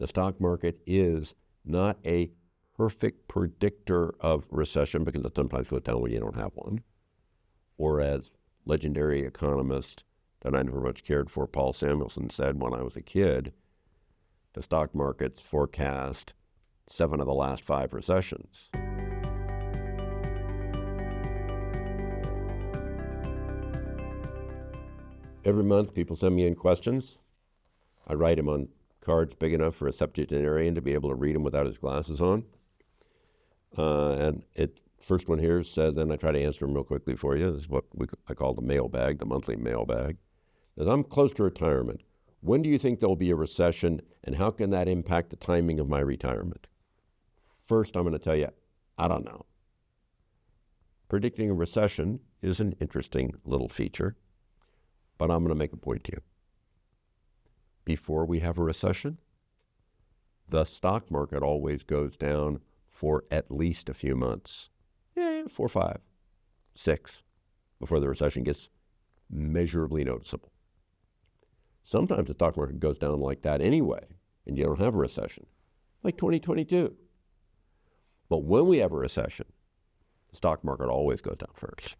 The stock market is not a perfect predictor of recession because it sometimes goes down when you don't have one. Or as legendary economist that I never much cared for, Paul Samuelson, said when I was a kid, the stock market's forecast 7 of the last 5 recessions. Every month, people send me in questions. I write them on cards big enough for a septuagenarian to be able to read them without his glasses on. And first one here says, and I try to answer them real quickly for you. This is what I call the mailbag, the monthly mailbag. It says, I'm close to retirement. When do you think there'll be a recession, and how can that impact the timing of my retirement? First, I'm going to tell you, I don't know. Predicting a recession is an interesting little feature, but I'm going to make a point to you. Before we have a recession, the stock market always goes down for at least a few months. 4, 5, 6, before the recession gets measurably noticeable. Sometimes the stock market goes down like that anyway, and you don't have a recession, like 2022. But when we have a recession, the stock market always goes down first.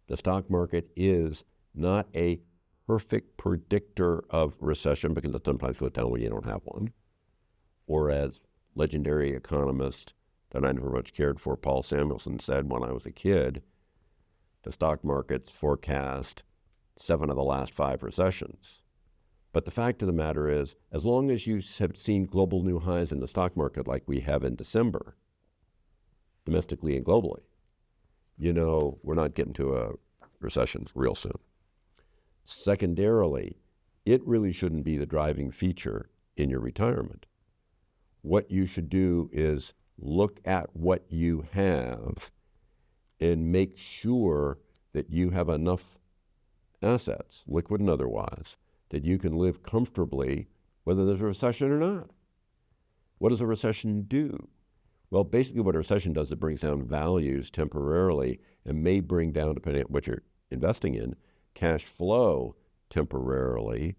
The stock market is not a perfect predictor of recession because it sometimes goes down when you don't have one. Or as legendary economist that I never much cared for, Paul Samuelson, said when I was a kid, the stock market's forecast 7 of the last 5 recessions. But the fact of the matter is, as long as you have seen global new highs in the stock market like we have in December, domestically and globally, you know we're not getting to a recession real soon. Secondarily, it really shouldn't be the driving feature in your retirement. What you should do is look at what you have and make sure that you have enough assets, liquid and otherwise, that you can live comfortably whether there's a recession or not. What does a recession do? Well, basically what a recession does, it brings down values temporarily and may bring down, depending on what you're investing in, cash flow temporarily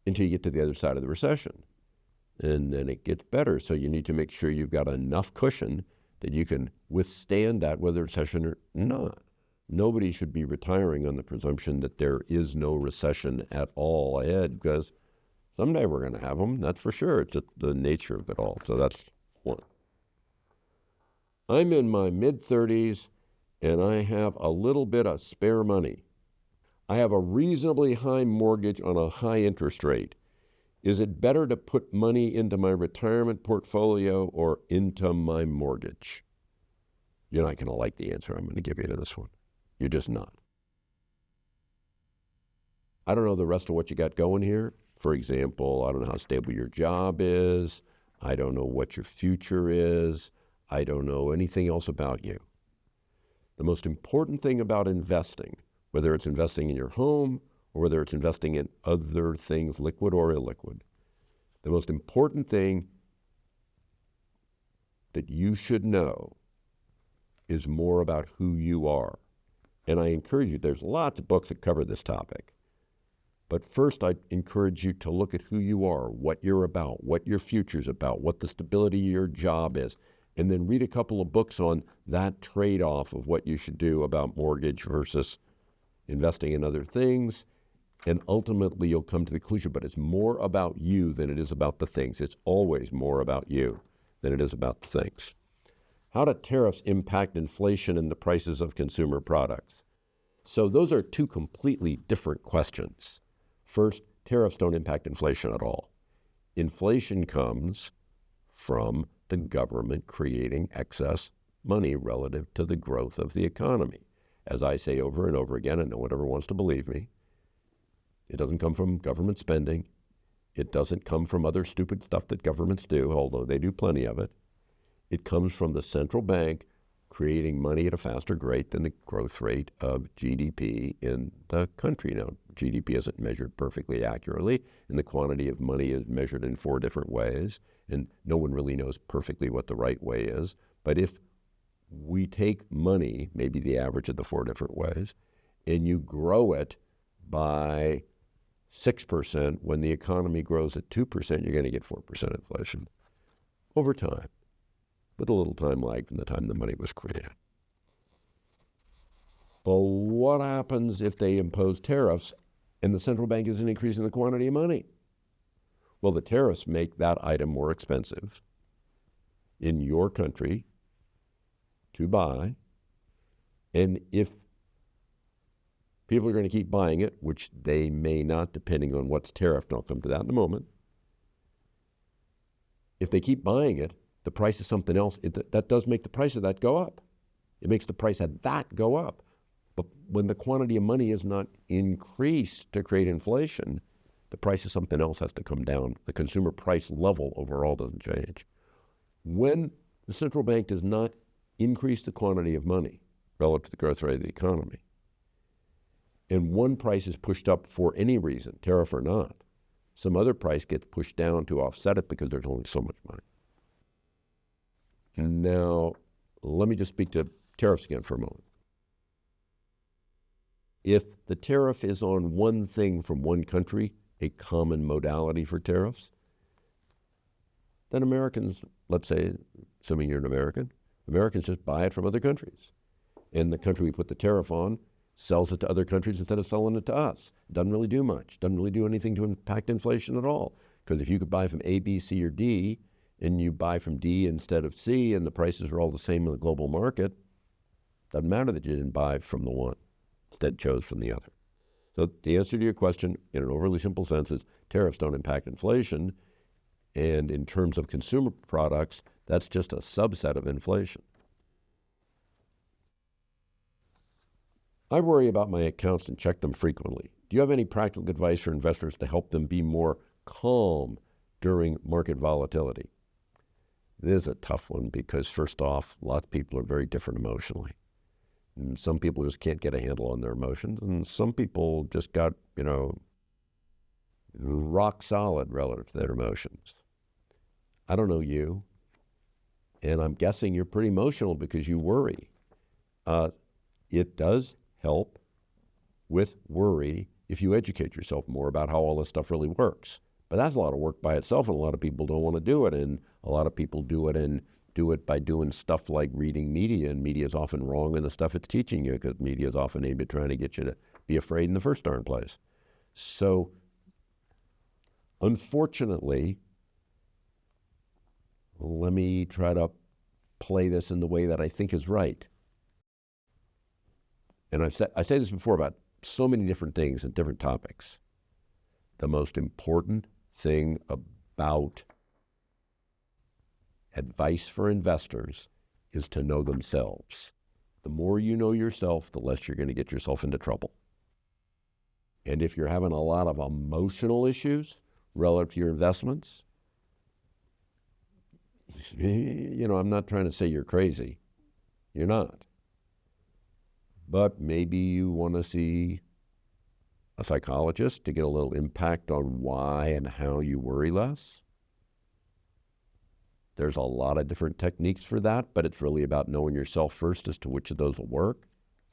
until you get to the other side of the recession. And then it gets better. So you need to make sure you've got enough cushion that you can withstand that, whether recession or not. Nobody should be retiring on the presumption that there is no recession at all ahead, because someday we're going to have them, that's for sure. It's just the nature of it all. So that's one. I'm in my mid-30s, and I have a little bit of spare money. I have a reasonably high mortgage on a high interest rate. Is it better to put money into my retirement portfolio or into my mortgage? You're not going to like the answer I'm going to give you to this one. You're just not. I don't know the rest of what you got going here. For example, I don't know how stable your job is. I don't know what your future is. I don't know anything else about you. The most important thing about investing, whether it's investing in your home or whether it's investing in other things, liquid or illiquid, the most important thing that you should know is more about who you are. And I encourage you, there's lots of books that cover this topic. But first, I encourage you to look at who you are, what you're about, what your future's about, what the stability of your job is, and then read a couple of books on that trade-off of what you should do about mortgage versus investing in other things. And ultimately, you'll come to the conclusion, but it's more about you than it is about the things. It's always more about you than it is about the things. How do tariffs impact inflation and the prices of consumer products? So those are two completely different questions. First, tariffs don't impact inflation at all. Inflation comes from the government creating excess money relative to the growth of the economy. As I say over and over again, and no one ever wants to believe me, it doesn't come from government spending. It doesn't come from other stupid stuff that governments do, although they do plenty of it. It comes from the central bank creating money at a faster rate than the growth rate of GDP in the country. Now, GDP isn't measured perfectly accurately, and the quantity of money is measured in 4 different ways, and no one really knows perfectly what the right way is. But if we take money, maybe the average of the 4 different ways, and you grow it by 6%. When the economy grows at 2%, you're going to get 4% inflation over time, with a little time lag from the time the money was created. Well, what happens if they impose tariffs and the central bank isn't increasing the quantity of money? Well, the tariffs make that item more expensive in your country to buy. And if people are going to keep buying it, which they may not, depending on what's tariffed, and I'll come to that in a moment, if they keep buying it, the price of something else, that does make the price of that go up. It makes the price of that go up. But when the quantity of money is not increased to create inflation, the price of something else has to come down. The consumer price level overall doesn't change. When the central bank does not increase the quantity of money relative to the growth rate of the economy, and one price is pushed up for any reason, tariff or not, some other price gets pushed down to offset it because there's only so much money. Now, let me just speak to tariffs again for a moment. If the tariff is on one thing from one country, a common modality for tariffs, then Americans, let's say, assuming you're an American, Americans just buy it from other countries. And the country we put the tariff on sells it to other countries instead of selling it to us. Doesn't really do much. Doesn't really do anything to impact inflation at all. Because if you could buy from A, B, C, or D, and you buy from D instead of C, and the prices are all the same in the global market, doesn't matter that you didn't buy from the one, instead chose from the other. So the answer to your question, in an overly simple sense, is tariffs don't impact inflation. And in terms of consumer products, that's just a subset of inflation. I worry about my accounts and check them frequently. Do you have any practical advice for investors to help them be more calm during market volatility? This is a tough one because, first off, lots of people are very different emotionally. And some people just can't get a handle on their emotions. And some people just got, rock solid relative to their emotions. I don't know you, and I'm guessing you're pretty emotional because you worry. It does help with worry if you educate yourself more about how all this stuff really works. But that's a lot of work by itself, and a lot of people don't want to do it. And a lot of people do it by doing stuff like reading media, and media is often wrong in the stuff it's teaching you because media is often aimed at trying to get you to be afraid in the first darn place. So, unfortunately, let me try to play this in the way that I think is right. And I say this before about so many different things and different topics. The most important thing about advice for investors is to know themselves. The more you know yourself, the less you're going to get yourself into trouble. And if you're having a lot of emotional issues relative to your investments, I'm not trying to say you're crazy. You're not. But maybe you want to see a psychologist to get a little impact on why and how you worry less. There's a lot of different techniques for that, but it's really about knowing yourself first as to which of those will work.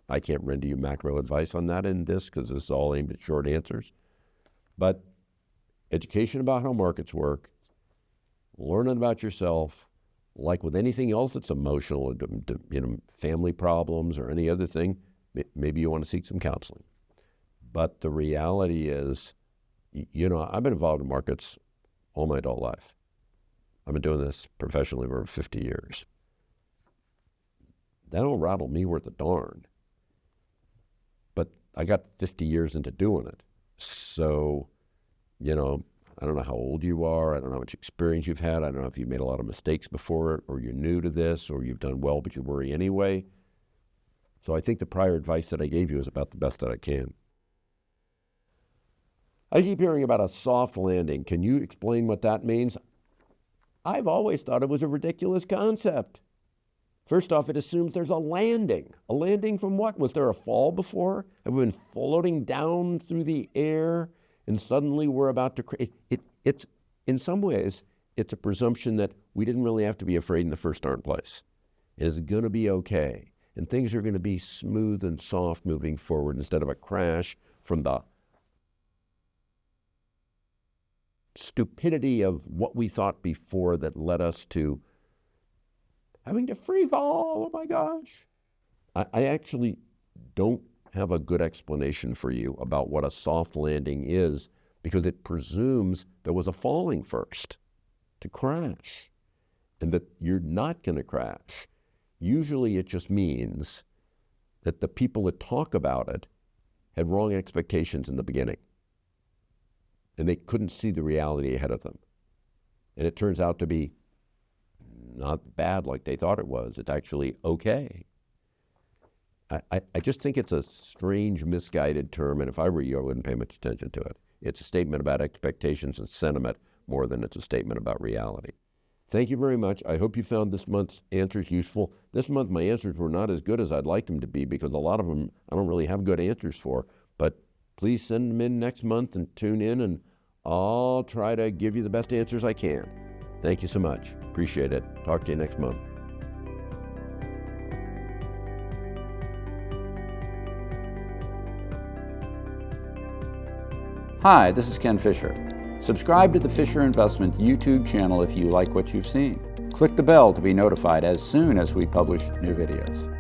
I can't render you macro advice on that in this because this is all aimed at short answers. But education about how markets work, learning about yourself, like with anything else that's emotional, family problems or any other thing, maybe you want to seek some counseling. But the reality is, I've been involved in markets all my adult life. I've been doing this professionally for over 50 years. That don't rattle me worth a darn. But I got 50 years into doing it. So, I don't know how old you are. I don't know how much experience you've had. I don't know if you've made a lot of mistakes before, or you're new to this, or you've done well, but you worry anyway. So I think the prior advice that I gave you is about the best that I can. I keep hearing about a soft landing. Can you explain what that means? I've always thought it was a ridiculous concept. First off, it assumes there's a landing. A landing from what? Was there a fall before? Have we been floating down through the air and suddenly we're about to create? It's in some ways, it's a presumption that we didn't really have to be afraid in the first darn place. It is going to be okay. And things are going to be smooth and soft moving forward instead of a crash from the stupidity of what we thought before that led us to having to free fall. Oh my gosh. I actually don't have a good explanation for you about what a soft landing is, because it presumes there was a falling first to crash, and that you're not going to crash. Usually it just means that the people that talk about it had wrong expectations in the beginning, and they couldn't see the reality ahead of them. And it turns out to be not bad like they thought it was. It's actually okay. I just think it's a strange, misguided term, and if I were you, I wouldn't pay much attention to it. It's a statement about expectations and sentiment more than it's a statement about reality. Thank you very much. I hope you found this month's answers useful. This month, my answers were not as good as I'd like them to be, because a lot of them I don't really have good answers for. But please send them in next month and tune in, and I'll try to give you the best answers I can. Thank you so much. Appreciate it. Talk to you next month. Hi, this is Ken Fisher. Subscribe to the Fisher Investment YouTube channel if you like what you've seen. Click the bell to be notified as soon as we publish new videos.